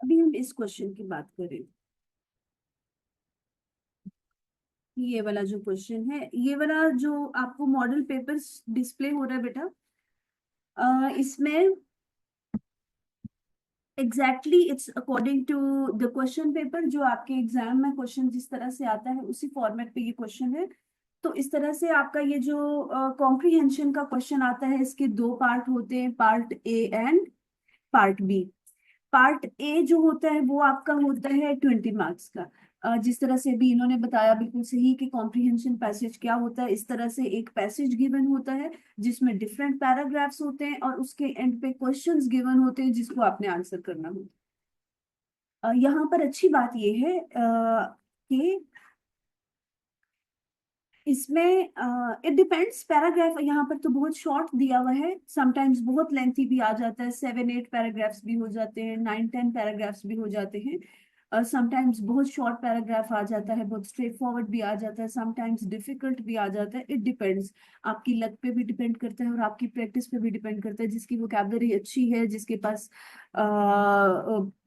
अभी हम इस क्वेश्चन की बात करें। ये वाला जो क्वेश्चन है, ये वाला जो आपको मॉडल पेपर डिस्प्ले हो रहा है बेटा, इसमें exactly it's according to the question paper. जो आपके एग्जाम में क्वेश्चन जिस तरह से आता है उसी फॉर्मेट पे ये क्वेश्चन है। तो इस तरह से आपका ये जो कॉम्प्रिहेंशन का क्वेश्चन आता है, इसके दो पार्ट होते हैं, part A and part B. Part A जो होता है वो आपका होता है 20 मार्क्स का। जिस तरह से भी इन्होंने बताया बिल्कुल सही कि कॉम्प्रिहेंशन पैसेज क्या होता है। इस तरह से एक पैसेज गिवन होता है जिसमें डिफरेंट पैराग्राफ्स होते हैं और उसके एंड पे क्वेश्चंस गिवन होते हैं जिसको आपने आंसर करना होता है। यहाँ पर अच्छी बात ये है कि इसमें इट डिपेंड्स पैराग्राफ। यहाँ पर तो बहुत शॉर्ट दिया हुआ है, समटाइम्स बहुत लेंथी भी आ जाता है, 7-8 पैराग्राफ्स भी हो जाते हैं, 9-10 पैराग्राफ्स भी हो जाते हैं। समटाइम्स बहुत शॉर्ट पैराग्राफ आ जाता है, बहुत स्ट्रेट फॉरवर्ड भी आ जाता है, समटाइम्स डिफिकल्ट भी आ जाता है। इट डिपेंड्स, आपकी लक पे भी डिपेंड करता है और आपकी प्रैक्टिस पे भी डिपेंड करता है। जिसकी वोकैबलरी अच्छी है, जिसके पास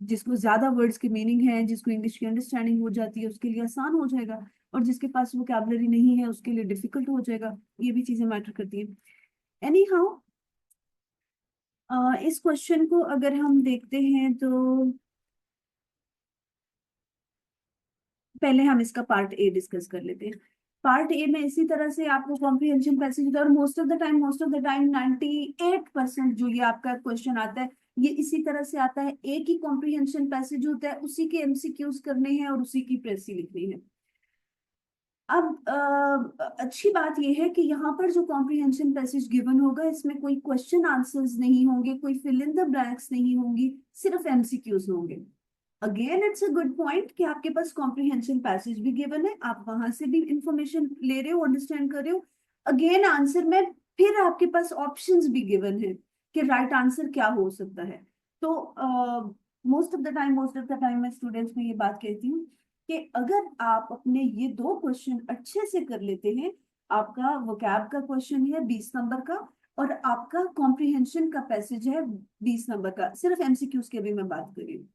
जिसको ज्यादा वर्ड्स के मीनिंग है, जिसको इंग्लिश की अंडरस्टैंडिंग हो जाती है, उसके लिए आसान हो जाएगा। और जिसके पास वोकैबलरी नहीं है उसके लिए डिफिकल्ट हो जाएगा। ये भी चीजें मैटर करती हैं। एनी हाउ, इस क्वेश्चन को अगर हम देखते हैं तो पहले हम इसका पार्ट ए डिस्कस कर लेते हैं। पार्ट ए में इसी तरह से आपको कॉम्प्रिहेंशन पैसेज होता है और मोस्ट ऑफ द टाइम 98% जो ये आपका क्वेश्चन आता है ये इसी तरह से आता है। एक ही कॉम्प्रिहेंशन पैसेज होता है, उसी के एमसीक्यूज करने हैं और उसी की प्रेसी लिखनी है। अब अच्छी बात यह है कि यहाँ पर जो कॉम्प्रिहेंशन पैसेज गिवन होगा इसमें कोई क्वेश्चन आंसर्स नहीं होंगे, कोई फिल इन द ब्लैंक्स नहीं होंगी, सिर्फ एमसीक्यूज होंगे। Again it's a good point कि आपके पास कॉम्प्रिहेंशन पैसेज भी गिवन है, आप वहां से भी इंफॉर्मेशन ले रहे हो, अंडरस्टैंड कर रहे हो। अगेन आंसर में फिर आपके पास ऑप्शंस भी गिवन है कि राइट आंसर क्या हो सकता है। तो मोस्ट ऑफ द टाइम मैं स्टूडेंट्स में ये बात कहती हूँ कि अगर आप अपने ये दो क्वेश्चन अच्छे से कर लेते हैं, आपका वोकैब का क्वेश्चन है 20 नंबर का और आपका कॉम्प्रिहेंशन का पैसेज है 20 नंबर का, सिर्फ एमसीक्यूज की भी मैं बात कर रही हूँ।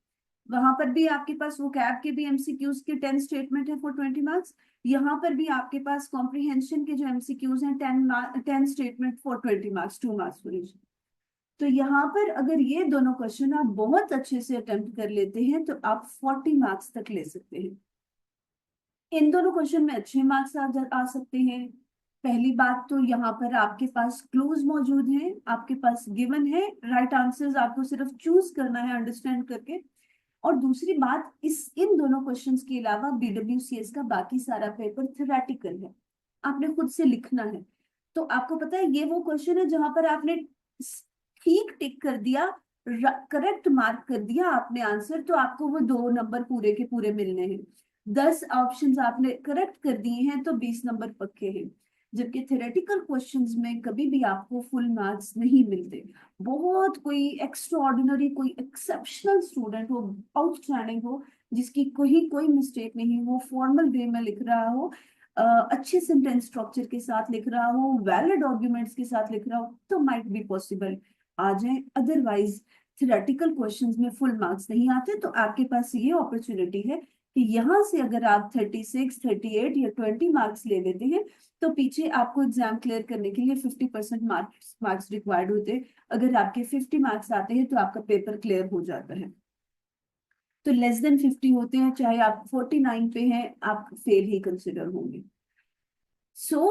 वहां पर भी आपके पास वो कैब के भी एमसीक्यूज के 10 स्टेटमेंट है फॉर 20 मार्क्स। यहाँ पर भी आपके पास कॉम्प्रिहेंशन के जो एमसीक्यूज हैं 10 statement for 20 marks, 2 marks for each. तो यहाँ पर अगर ये दोनों क्वेश्चन आप बहुत अच्छे से अटेम्प्ट कर लेते हैं तो आप 40 मार्क्स तक ले सकते हैं। इन दोनों क्वेश्चन में अच्छे मार्क्स आ सकते हैं। पहली बात तो यहाँ पर आपके पास क्लूज मौजूद हैं, आपके पास गिवन है राइट आंसर्स, आपको सिर्फ चूज करना है अंडरस्टैंड करके। और दूसरी बात, इस इन दोनों क्वेश्चंस के अलावा बीडब्ल्यूसीएस का बाकी सारा पेपर थ्योरेटिकल है, आपने खुद से लिखना है। तो आपको पता है ये वो क्वेश्चन है जहां पर आपने ठीक टिक कर दिया, करेक्ट मार्क कर दिया आपने आंसर, तो आपको वो 2 नंबर पूरे के पूरे मिलने हैं। 10 ऑप्शंस आपने करेक्ट कर दिए हैं तो 20 नंबर पक्के हैं। जबकि थ्योरेटिकल क्वेश्चंस में कभी भी आपको फुल मार्क्स नहीं मिलते। बहुत कोई एक्स्ट्रा ऑर्डिनरी, कोई एक्सेप्शनल स्टूडेंट हो, आउटस्टैंडिंग हो, जिसकी कोई कोई मिस्टेक नहीं हो, फॉर्मल वे में लिख रहा हो, अच्छे सेंटेंस स्ट्रक्चर के साथ लिख रहा हो, वैलिड आर्ग्यूमेंट्स के साथ लिख रहा हो, तो माइट बी पॉसिबल आ जाए। अदरवाइज थ्योरेटिकल क्वेश्चंस में फुल मार्क्स नहीं आते। तो आपके पास ये अपॉर्चुनिटी है कि यहाँ से अगर आप 36, 38 या 20 मार्क्स ले लेते हैं तो पीछे आपको एग्जाम क्लियर करने के लिए 50% मार्क्स मार्क्स रिक्वायर्ड होते हैं। अगर आपके 50 मार्क्स आते हैं तो आपका पेपर क्लियर हो जाता है। तो लेस देन 50 होते हैं, चाहे आप 49 पे हैं, आप फेल ही कंसिडर होंगे। सो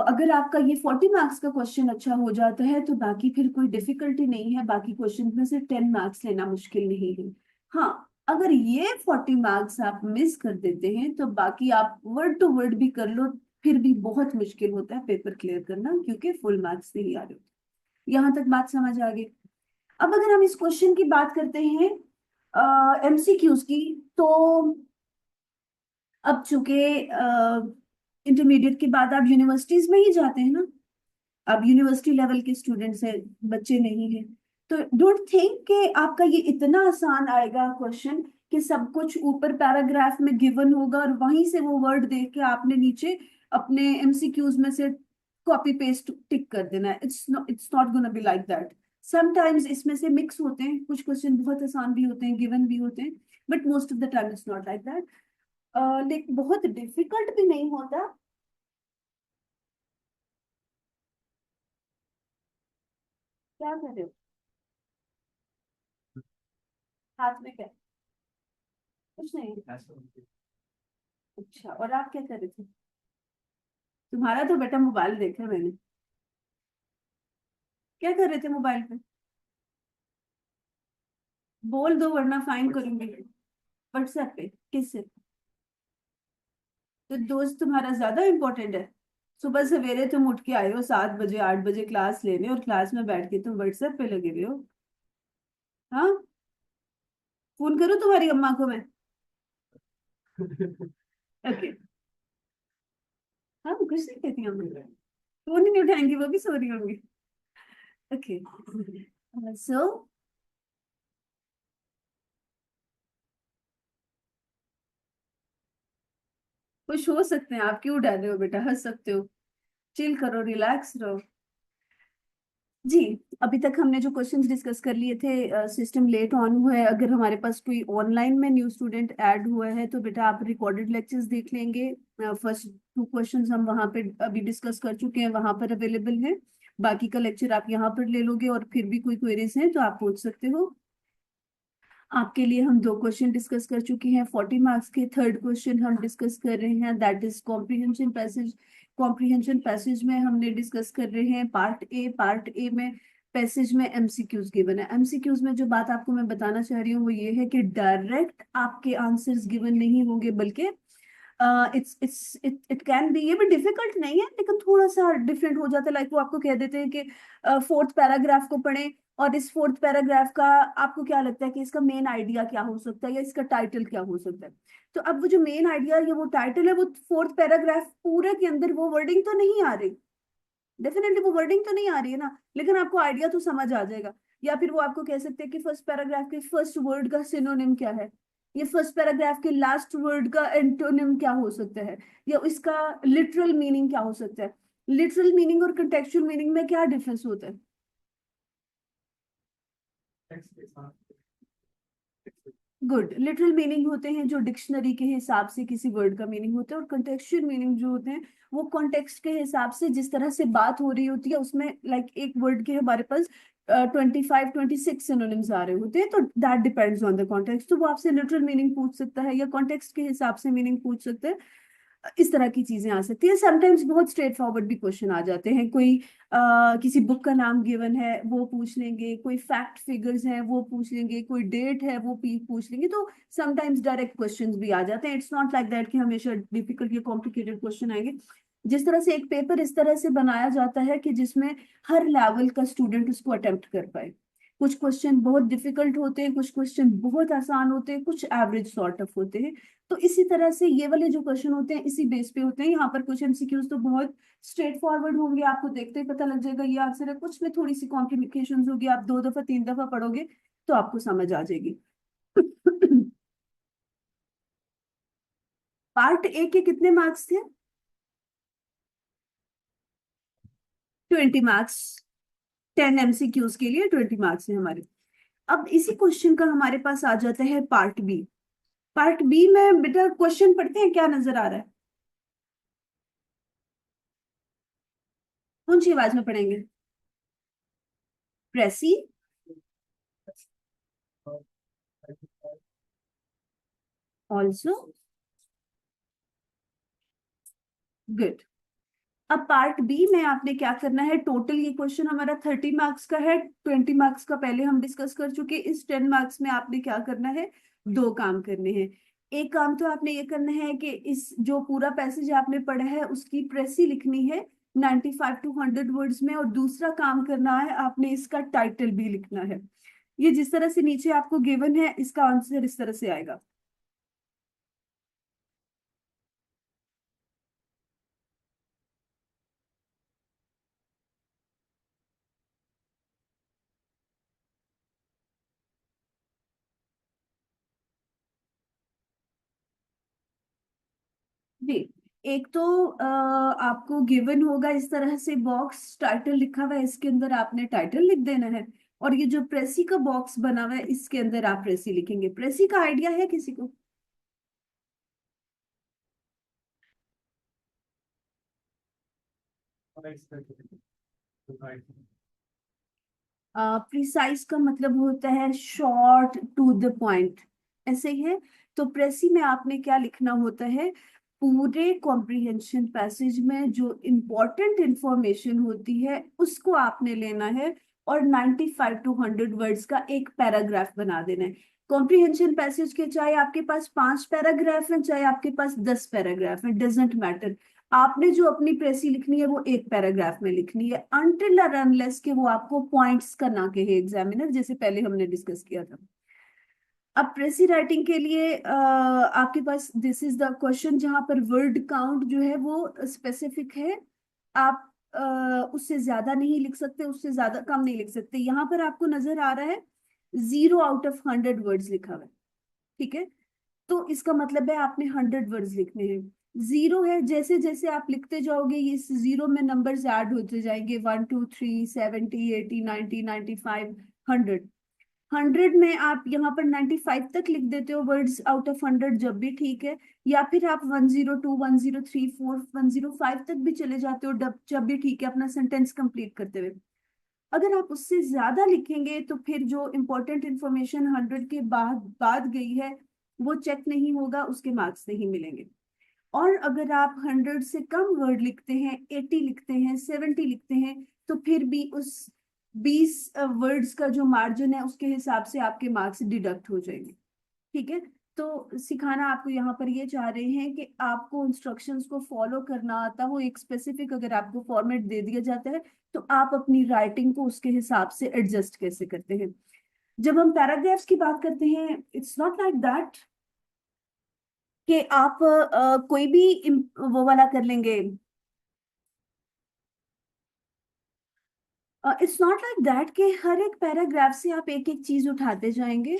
अगर आपका ये 40 मार्क्स का क्वेश्चन अच्छा हो जाता है तो बाकी फिर कोई डिफिकल्टी नहीं है, बाकी क्वेश्चन में से 10 मार्क्स लेना मुश्किल नहीं है। हाँ, अगर ये 40 मार्क्स आप मिस कर देते हैं तो बाकी आप वर्ड टू वर्ड भी कर लो, फिर भी बहुत मुश्किल होता है पेपर क्लियर करना, क्योंकि फुल मार्क्स नहीं आ रहे होते। यहाँ तक बात समझ आ गई। अब अगर हम इस क्वेश्चन की बात करते हैं एमसीक्यूज की, तो अब चूंकि इंटरमीडिएट के बाद आप यूनिवर्सिटीज में ही जाते हैं ना, आप यूनिवर्सिटी लेवल के स्टूडेंट्स हैं, बच्चे नहीं हैं। तो डोंट थिंक कि आपका ये इतना आसान आएगा क्वेश्चन कि सब कुछ ऊपर पैराग्राफ में गिवन होगा और वहीं से वो वर्ड देख के आपने नीचे अपने एमसीक्यूज में से कॉपी पेस्ट टिक कर देना है। It's not gonna be like that. Sometimes इसमें से मिक्स होते हैं, कुछ क्वेश्चन बहुत आसान भी होते हैं, गिवन भी होते हैं, but most of the time it's not like that. लेकिन बहुत डिफिकल्ट भी नहीं होता। क्या कर रहे हो? हाथ में क्या? कुछ नहीं। अच्छा, और आप क्या कर रहे थे? तुम्हारा तो बेटा मोबाइल देखा मैंने। क्या कर रहे थे मोबाइल पे? बोल दो वरना फाइन करूंगी। व्हाट्सएप पे? किससे? तो दोस्त तुम्हारा ज्यादा इंपॉर्टेंट है? सुबह सवेरे तुम उठ के आए हो 7 बजे 8 बजे क्लास लेने, और क्लास में बैठ के तुम व्हाट्सएप पे लगे हुए हो। हाँ? फोन करूँ तुम्हारी अम्मा को मैं? ओके। हाँ, कुछ नहीं कहती हम। फोन ही नहीं उठाएंगी, वो भी सो रही होंगी। ओके। सो खुश हो सकते हैं आप, क्यों डर रहे हो बेटा? हंस सकते हो। चिल करो, रिलैक्स रहो। जी। अभी तक हमने जो क्वेश्चंस डिस्कस कर लिए थे, सिस्टम लेट ऑन हुआ है। अगर हमारे पास कोई ऑनलाइन में न्यू स्टूडेंट ऐड हुआ है तो बेटा आप रिकॉर्डेड लेक्चर्स देख लेंगे। फर्स्ट 2 क्वेश्चंस हम वहां पे अभी डिस्कस कर चुके हैं, वहां पर अवेलेबल है। बाकी का लेक्चर आप यहाँ पर ले लोगे, और फिर भी कोई क्वेरीज हैं तो आप पूछ सकते हो। आपके लिए हम 2 क्वेश्चन डिस्कस कर चुके हैं 40 मार्क्स के। थर्ड क्वेश्चन हम डिस्कस कर रहे हैं, that is comprehension passage. Comprehension passage में हमने डिस्कस कर रहे हैं पार्ट ए में पैसेज में एमसीक्यूज गिवन है। एमसीक्यूज में जो बात आपको मैं बताना चाह रही हूँ वो ये है कि डायरेक्ट आपके आंसर्स गिवन नहीं होंगे, बल्कि इट कैन बी, ये भी डिफिकल्ट नहीं है लेकिन थोड़ा सा डिफरेंट हो जाता है। लाइक वो आपको कह देते हैं कि फोर्थ पैराग्राफ को पढ़ें, और इस फोर्थ पैराग्राफ का आपको क्या लगता है कि इसका मेन आइडिया क्या हो सकता है या इसका टाइटल क्या हो सकता है। तो अब वो जो मेन आइडिया या वो टाइटल है, वो फोर्थ पैराग्राफ पूरे के अंदर वो वर्डिंग तो नहीं आ रही। डेफिनेटली वो वर्डिंग तो नहीं आ रही है ना, लेकिन आपको आइडिया तो समझ आ जाएगा। या फिर वो आपको कह सकते हैं कि फर्स्ट पैराग्राफ के फर्स्ट वर्ड का सिनोनिम क्या है, ये फर्स्ट पैराग्राफ के लास्ट वर्ड का एंटोनिम क्या हो सकता है, या इसका लिटरल मीनिंग क्या हो सकता है। लिटरल मीनिंग और कंटेक्चुअल मीनिंग में क्या डिफरेंस होता है? गुड। लिटरल मीनिंग होते हैं जो डिक्शनरी के हिसाब से किसी वर्ड का मीनिंग होता है, और कॉन्टेक्चुअल मीनिंग जो होते हैं वो कॉन्टेक्स्ट के हिसाब से जिस तरह से बात हो रही होती है उसमें, लाइक एक वर्ड के हमारे पास 25 26 सिनोनिम्स आ रहे होते हैं, तो that depends on the context. तो वो आपसे लिटरल मीनिंग पूछ सकता है या कॉन्टेक्स्ट के हिसाब से मीनिंग पूछ सकता है। इस तरह की चीजें आ सकती है। समटाइम्स बहुत स्ट्रेट फॉरवर्ड भी क्वेश्चन आ जाते हैं। कोई किसी बुक का नाम गिवन है वो पूछ लेंगे, कोई फैक्ट फिगर्स हैं वो पूछ लेंगे, कोई डेट है वो पूछ लेंगे। तो समटाइम्स डायरेक्ट क्वेश्चंस भी आ जाते हैं। इट्स नॉट लाइक दैट कि हमेशा डिफिकल्ट या कॉम्प्लिकेटेड क्वेश्चन आएंगे। जिस तरह से एक पेपर इस तरह से बनाया जाता है कि जिसमें हर लेवल का स्टूडेंट उसको अटेम्प्ट कर पाए। कुछ क्वेश्चन बहुत डिफिकल्ट होते हैं, कुछ क्वेश्चन बहुत आसान होते हैं, कुछ एवरेज सॉर्ट ऑफ होते हैं। तो इसी तरह से ये वाले जो क्वेश्चन होते हैं इसी बेस पे होते हैं। यहाँ पर कुछ एमसीक्यूज तो बहुत स्ट्रेट फॉरवर्ड होंगे, आपको देखते ही पता लग जाएगा ये आंसर है। कुछ में थोड़ी सी कॉम्प्लिकेशन होगी, आप 2 दफा 3 दफा पढ़ोगे तो आपको समझ आ जाएगी। पार्ट ए के कितने मार्क्स थे? 20 मार्क्स। 10 एमसीक्यूज के लिए 20 मार्क्स है हमारे। अब इसी क्वेश्चन का हमारे पास आ जाता है पार्ट बी। पार्ट बी में बेटा क्वेश्चन पढ़ते हैं, क्या नजर आ रहा है? कौन सी आवाज में पढ़ेंगे? प्रेसी? ऑल्सो? गुड। अब पार्ट बी में आपने क्या करना है, टोटल ये क्वेश्चन हमारा 30 मार्क्स का है। 20 मार्क्स का पहले हम डिस्कस कर चुके। इस 10 मार्क्स में आपने क्या करना है, 2 काम करने हैं। एक काम तो आपने ये करना है कि इस जो पूरा पैसेज आपने पढ़ा है उसकी प्रेसी लिखनी है 95 to 100 वर्ड्स में, और दूसरा काम करना है आपने इसका टाइटल भी लिखना है। ये जिस तरह से नीचे आपको गिवन है इसका आंसर इस तरह से आएगा। जी। एक तो आपको गिवन होगा इस तरह से बॉक्स, टाइटल लिखा हुआ है, इसके अंदर आपने टाइटल लिख देना है। और ये जो प्रेसी का बॉक्स बना हुआ है इसके अंदर आप प्रेसी लिखेंगे। प्रेसी का आइडिया है किसी को? प्रिसाइज का मतलब होता है शॉर्ट टू द पॉइंट, ऐसे ही है। तो प्रेसी में आपने क्या लिखना होता है, पूरे कॉम्प्रिहेंशन पैसेज में जो इम्पोर्टेंट इंफॉर्मेशन होती है उसको आपने लेना है और 95 to 100 वर्ड्स का एक पैराग्राफ बना देना है। कॉम्प्रिहेंशन पैसेज के चाहे आपके पास 5 पैराग्राफ है चाहे आपके पास 10 पैराग्राफ है, डजेंट मैटर। आपने जो अपनी प्रेसी लिखनी है वो एक पैराग्राफ में लिखनी है, अनटिल और अनलेस के वो आपको पॉइंट्स का ना कहे एग्जामिनर, जैसे पहले हमने डिस्कस किया था। अब प्रेसी राइटिंग के लिए आपके पास दिस इज द क्वेश्चन जहां पर वर्ड काउंट जो है वो स्पेसिफिक है। आप उससे ज्यादा नहीं लिख सकते, उससे ज्यादा कम नहीं लिख सकते। यहाँ पर आपको नजर आ रहा है 0 out of 100 वर्ड्स लिखा हुआ है, ठीक है। तो इसका मतलब है आपने 100 वर्ड्स लिखने हैं। जीरो है, जैसे जैसे आप लिखते जाओगे ये जीरो में नंबर्स ऐड होते जाएंगे, 1 2 3 70 80 90 95 100। 100 में आप यहाँ पर 95 तक लिख देते हो वर्ड्स आउट ऑफ 100, जब भी ठीक है। या फिर आप 102 103 4 105 तक भी चले जाते हो, जब भी ठीक है, अपना सेंटेंस कंप्लीट करते हुए। अगर आप उससे ज्यादा लिखेंगे तो फिर जो इम्पोर्टेंट इंफॉर्मेशन 100 के बाद बाद गई है वो चेक नहीं होगा, उसके मार्क्स नहीं मिलेंगे। और अगर आप 100 से कम वर्ड लिखते हैं, 80 लिखते हैं, 70 लिखते हैं, तो फिर भी उस 20 वर्ड्स का जो मार्जिन है उसके हिसाब से आपके मार्क्स डिडक्ट हो जाएंगे, ठीक है। तो सिखाना आपको यहाँ पर ये चाह रहे हैं कि आपको इंस्ट्रक्शंस को फॉलो करना आता हो, एक स्पेसिफिक अगर आपको फॉर्मेट दे दिया जाता है तो आप अपनी राइटिंग को उसके हिसाब से एडजस्ट कैसे करते हैं। जब हम पैराग्राफ्स की बात करते हैं, इट्स नॉट लाइक दैट कि आप कोई भी वो वाला कर लेंगे। इट्स नॉट लाइक दैट कि हर एक पैराग्राफ से आप एक एक चीज उठाते जाएंगे।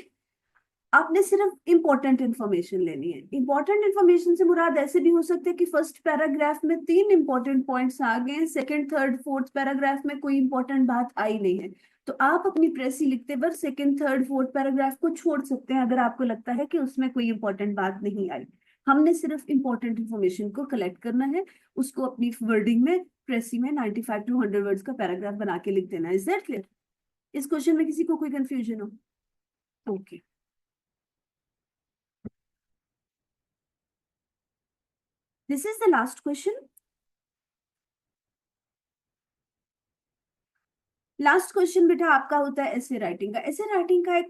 आपने सिर्फ इंपॉर्टेंट इन्फॉर्मेशन लेनी है। इंपॉर्टेंट इन्फॉर्मेशन से मुराद ऐसे भी हो सकते हैं कि फर्स्ट पैराग्राफ में 3 इंपॉर्टेंट पॉइंट्स आ गए, सेकंड थर्ड फोर्थ पैराग्राफ में कोई इंपॉर्टेंट बात आई नहीं है, तो आप अपनी प्रेसी लिखते वक्त सेकंड थर्ड फोर्थ पैराग्राफ को छोड़ सकते हैं अगर आपको लगता है कि उसमें कोई इंपॉर्टेंट बात नहीं आई। हमने सिर्फ इंपॉर्टेंट इन्फॉर्मेशन को कलेक्ट करना है, उसको अपनी वर्डिंग में प्रेसी में 95 to 100 वर्ड्स का पैराग्राफ बना के लिख देना है। Is that clear? इस क्वेश्चन में किसी को कोई कंफ्यूजन हो? Okay, this is the last question. Last question बेटा आपका होता है ऐसे राइटिंग का। ऐसे राइटिंग का एक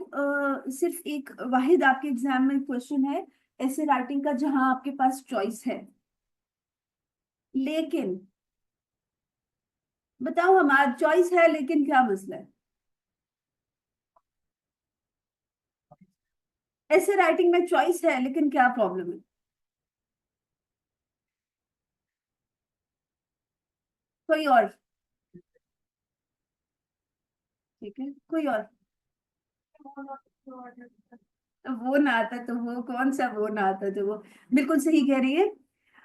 सिर्फ एक वाहिद आपके एग्जाम में क्वेश्चन है ऐसे राइटिंग का जहां आपके पास चॉइस है। लेकिन बताओ, हमारा चॉइस है लेकिन क्या मसला है? ऐसे राइटिंग में चॉइस है लेकिन क्या प्रॉब्लम है? कोई और? ठीक है, कोई और? वो ना आता तो वो कौन सा वो ना आता तो वो, बिल्कुल सही कह रही है।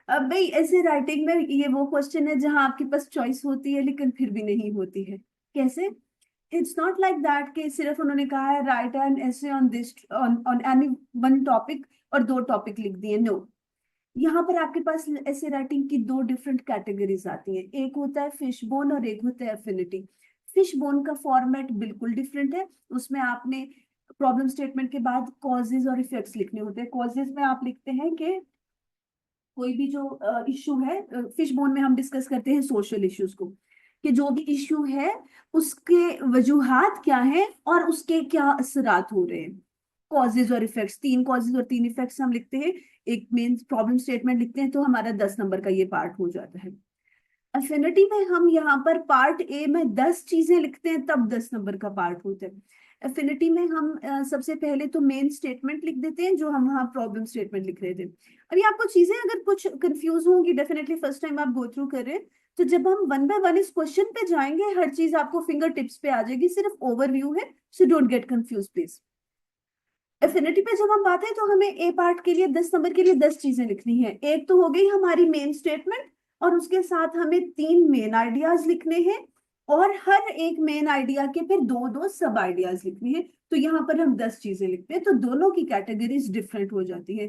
अब भाई ऐसे राइटिंग में ये वो क्वेश्चन है जहां आपके पास चॉइस होती है लेकिन फिर भी नहीं होती है। कैसे? इट्स नॉट लाइक दैट कि सिर्फ उन्होंने कहा है राइट एन ऐसे on this on on any one topic और 2 टॉपिक लिख दिए, नो। यहाँ पर आपके पास ऐसे राइटिंग की 2 डिफरेंट कैटेगरीज आती हैं, एक होता है फिश बोन और एक होता है एफिनिटी। फिश बोन का फॉर्मेट बिल्कुल डिफरेंट है। उसमें आपने प्रॉब्लम स्टेटमेंट के बाद कॉजेज और इफेक्ट्स लिखने होते हैं। कॉजेज में आप लिखते हैं कि कोई भी जो इश्यू है, फिश बोन में हम डिस्कस करते हैं सोशल इश्यूज को, कि जो भी इश्यू है उसके वजूहात क्या है और उसके क्या असरात हो रहे हैं। कॉजेज और इफेक्ट्स, 3 कॉजेज और 3 इफेक्ट्स हम लिखते हैं, एक मेन प्रॉब्लम स्टेटमेंट लिखते हैं, तो हमारा 10 नंबर का ये पार्ट हो जाता है। अफिनिटी में हम यहाँ पर पार्ट ए में 10 चीजें लिखते हैं तब 10 नंबर का पार्ट होता है। अफिनिटी में हम सबसे पहले तो मेन स्टेटमेंट लिख देते हैं जो हम वहाँ प्रॉब्लम स्टेटमेंट लिख रहे थे। अभी आपको चीजें अगर कुछ कंफ्यूज होंगी, डेफिनेटली फर्स्ट टाइम आप गो थ्रू कर रहे हैं, तो जब हम वन बाय वन इस क्वेश्चन पे जाएंगे हर चीज आपको फिंगर टिप्स पे आ जाएगी, सिर्फ ओवरव्यू है, so don't get confuse please. Affinity पे जब हम बात है तो हमें ए पार्ट के लिए 10 नंबर के लिए 10 चीजें लिखनी है। एक तो हो गई हमारी मेन स्टेटमेंट और उसके साथ हमें 3 मेन आइडियाज लिखने हैं, और हर एक मेन आइडिया के फिर दो दो सब आइडियाज लिखने हैं। तो यहाँ पर हम 10 चीजें लिखते हैं, तो दोनों की कैटेगरीज डिफरेंट हो जाती है।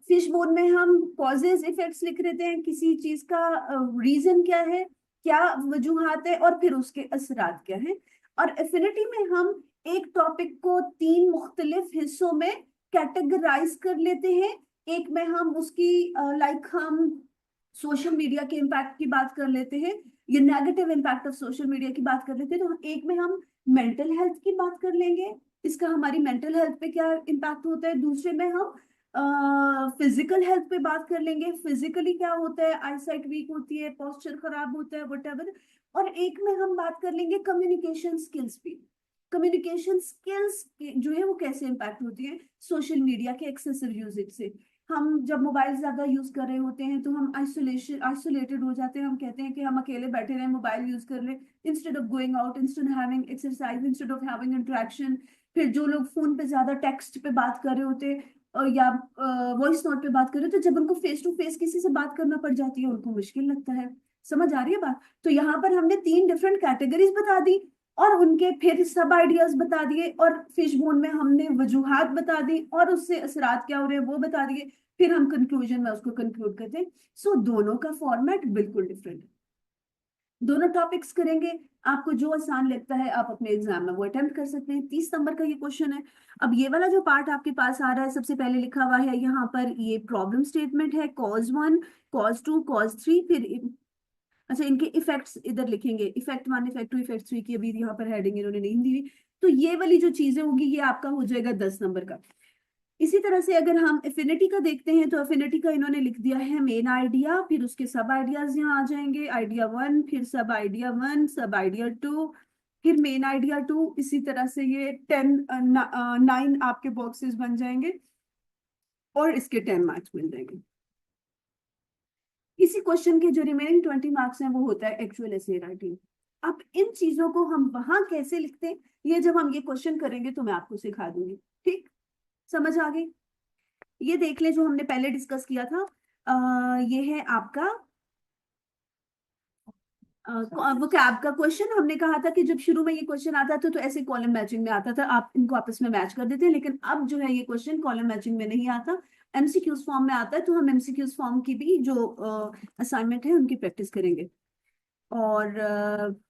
फिश बोन में हम कॉजेज इफेक्ट्स लिख लेते हैं, किसी चीज का रीजन क्या है, क्या वजूहात है, और फिर उसके असरात क्या है। और एफिनिटी में हम एक टॉपिक को 3 मुख्तलिफ हिस्सों में कैटेगराइज कर लेते हैं। एक में हम उसकी लाइक हम सोशल मीडिया के इम्पैक्ट की बात कर लेते हैं, ये negative impact of social media की बात कर लेते हैं। तो एक में हम मेंटल हेल्थ की बात कर लेंगे, इसका हमारी मेंटल हेल्थ पे क्या इम्पैक्ट होता है। दूसरे में हम फिजिकल हेल्थ पे बात कर लेंगे, फिजिकली क्या होता है, आईसाइट वीक होती है, पोस्चर खराब होता है, वट। और एक में हम बात कर लेंगे कम्युनिकेशन स्किल्स पे, कम्युनिकेशन स्किल्स जो है वो कैसे इम्पैक्ट होती है सोशल मीडिया के एक्सेसिव यूजेज से। हम जब मोबाइल ज्यादा यूज कर रहे होते हैं तो हम आइसोलेटेड हो जाते हैं, हम कहते हैं कि हम अकेले बैठे रहे मोबाइल यूज कर ले, instead of going out, instead of having exercise, instead of having interaction. फिर जो लोग फोन पे ज्यादा टेक्स्ट पे बात कर रहे होते हैं या वॉइस नोट पे बात कर रहे होते, जब उनको फेस टू फेस किसी से बात करना पड़ जाती है उनको मुश्किल लगता है। समझ आ रही है बात? तो यहाँ पर हमने 3 डिफरेंट कैटेगरीज बता दी और उनके फिर सब आइडियाज बता दिए, और फिश बोन में हमने वजूहात बता दी और उससे असरात क्या हो रहे हैं वो बता दिए। फिर हम कंक्लूजन में उसको कंक्लूड करते हैं। सो दोनों का फॉर्मेट बिल्कुल डिफरेंट है, दोनों टॉपिक्स करेंगे। आपको जो आसान लगता है आप अपने एग्जाम में वो अटेम्प्ट कर सकते हैं। 30 नंबर का ये क्वेश्चन है। अब ये वाला जो पार्ट आपके पास आ रहा है, सबसे पहले लिखा हुआ है यहाँ पर ये प्रॉब्लम स्टेटमेंट है, cause 1, cause 2, cause 3। फिर अच्छा, इनके इफेक्ट्स इधर लिखेंगे, इफेक्ट 1, इफेक्ट 2, इफेक्ट 3 की अभी यहाँ पर हेडिंग इन्होंने नहीं दी हुई। तो ये वाली जो चीजें होगी ये आपका हो जाएगा 10 नंबर का। इसी तरह से अगर हम एफिनिटी का देखते हैं तो एफिनिटी का इन्होंने लिख दिया है मेन आइडिया, फिर उसके सब आइडियाज यहाँ आ जाएंगे, आइडिया 1, फिर सब आइडिया 1, सब आइडिया 2, फिर मेन आइडिया 2। इसी तरह से ये 9 आपके बॉक्सेस बन जाएंगे और इसके 10 मार्क्स मिल जाएंगे। इसी क्वेश्चन के जो रिमेनिंग 20 मार्क्स हैं वो होता है एक्चुअल एसे राइटिंग। अब इन चीजों को हम वहां कैसे लिखते हैं ये जब हम ये क्वेश्चन करेंगे तो मैं आपको सिखा दूंगी। ठीक, समझ आ गई? ये देख ले जो हमने पहले डिस्कस किया था। ये है आपका वो कैब का क्वेश्चन। हमने कहा था कि जब शुरू में ये क्वेश्चन आता था तो ऐसे कॉलम मैचिंग में आता था, आप इनको आपस में मैच कर देते हैं, लेकिन अब जो है ये क्वेश्चन कॉलम मैचिंग में नहीं आता, एमसीक्यूज फॉर्म में आता है। तो हम एमसीक्यूज फॉर्म की भी जो असाइनमेंट है उनकी प्रैक्टिस करेंगे। और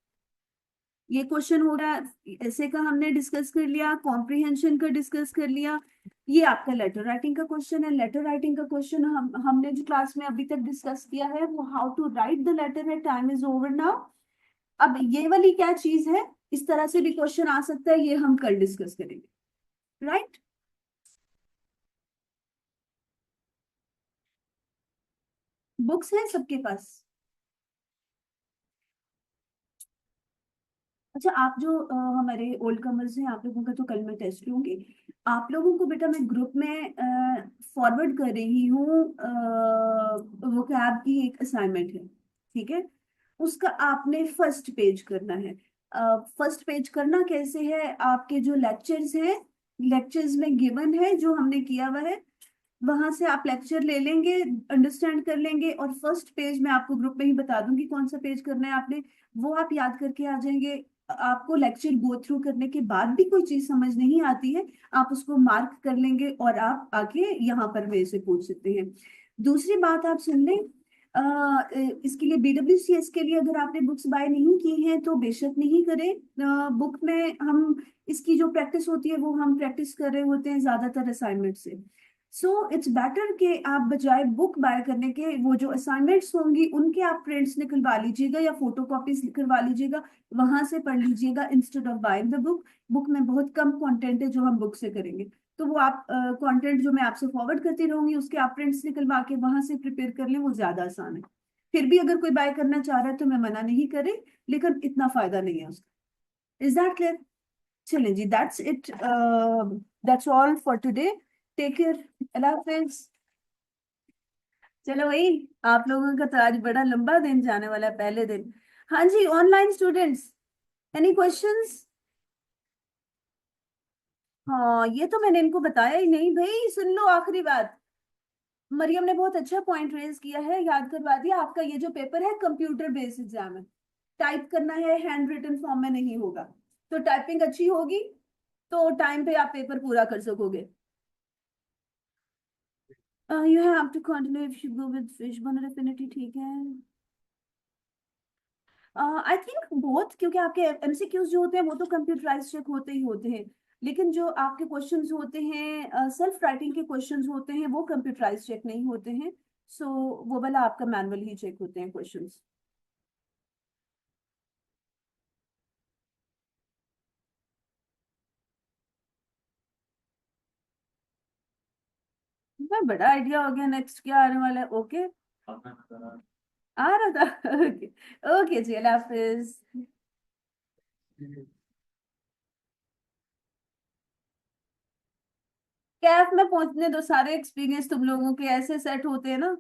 ये क्वेश्चन हो रहा है ऐसे का हमने डिस्कस कर लिया, कॉम्प्रिहेंशन का डिस्कस कर लिया। ये आपका लेटर राइटिंग का क्वेश्चन है। लेटर राइटिंग का क्वेश्चन हमने जो क्लास में अभी तक डिस्कस किया है वो how to write the letter है। Time is over now. अब ये वाली क्या चीज है, इस तरह से भी क्वेश्चन आ सकता है, ये हम कल डिस्कस करेंगे। राइट? बुक्स है सबके पास? अच्छा, आप जो हमारे ओल्ड कमर्स हैं आप लोगों का तो कल मैं टेस्ट लूंगी। आप लोगों को बेटा मैं ग्रुप में फॉरवर्ड कर रही हूँ वोकैब की एक असाइनमेंट है, ठीक है? उसका आपने फर्स्ट पेज करना है। फर्स्ट पेज करना कैसे है, आपके जो लेक्चर्स हैं, लेक्चर्स में गिवन है जो हमने किया हुआ है, वहां से आप लेक्चर ले लेंगे, अंडरस्टैंड कर लेंगे, और फर्स्ट पेज मैं आपको ग्रुप में ही बता दूंगी कौन सा पेज करना है आपने, वो आप याद करके आ जाएंगे। आपको लेक्चर गो थ्रू करने के बाद भी कोई चीज समझ नहीं आती है, आप उसको मार्क कर लेंगे और आप आके यहाँ पर मेरे से पूछ सकते हैं। दूसरी बात आप सुन लें, इसके लिए BWCS के लिए अगर आपने बुक्स बाय नहीं की हैं तो बेशक नहीं करें। बुक में हम इसकी जो प्रैक्टिस होती है वो हम प्रैक्टिस कर रहे होते हैं ज्यादातर असाइनमेंट से। सो इट्स बेटर कि आप बजाय बुक बाय करने के वो जो असाइनमेंट्स होंगी उनके आप प्रिंट्स निकलवा लीजिएगा या फोटो कॉपीज करवा लीजिएगा, वहां से पढ़ लीजिएगा instead of buying the book. Book में बहुत कम कंटेंट है जो हम बुक से करेंगे, तो वो आप कंटेंट जो मैं आपसे फॉरवर्ड करती रहूंगी उसके आप प्रिंट्स निकलवा के वहां से प्रिपेयर कर लें, वो ज्यादा आसान है। फिर भी अगर कोई बाय करना चाह रहा है तो मैं मना नहीं करे, लेकिन इतना फायदा नहीं है उसका। Is that clear? चलें जी, that's it, that's all for today. Take care, अल्लाह हाफिज। चलो भाई, आप लोगों का तो आज बड़ा लंबा दिन जाने वाला है, पहले दिन। हाँ जी, ऑनलाइन स्टूडेंट्स, एनी क्वेश्चंस? हाँ, ये तो मैंने इनको बताया ही नहीं भाई, सुन लो आखिरी बात। मरियम ने बहुत अच्छा पॉइंट रेज किया है, याद करवा दिया। आपका ये जो पेपर है कंप्यूटर बेस्ड एग्जाम है, टाइप करना है, हैंड रिटन फॉर्म में नहीं होगा। तो टाइपिंग अच्छी होगी तो टाइम पे आप पेपर पूरा कर सकोगे। You have to continue if you go with fish burner affinity, ठीक है। आई थिंक बोथ, क्योंकि आपके एमसीक्यूज जो होते हैं वो तो कंप्यूटराइज चेक होते ही होते हैं, लेकिन जो आपके क्वेश्चंस होते हैं, सेल्फ राइटिंग के क्वेश्चंस होते हैं, वो कंप्यूटराइज चेक नहीं होते हैं। सो वो वाला आपका मैनुअल ही चेक होते हैं क्वेश्चंस। बड़ा आइडिया हो गया, नेक्स्ट क्या आने वाला है। ओके, आ रहा था। ओके, ओके जी, अल्लाह हाफिज। कैफ में पहुंचने दो, सारे एक्सपीरियंस तुम लोगों के ऐसे सेट होते हैं ना।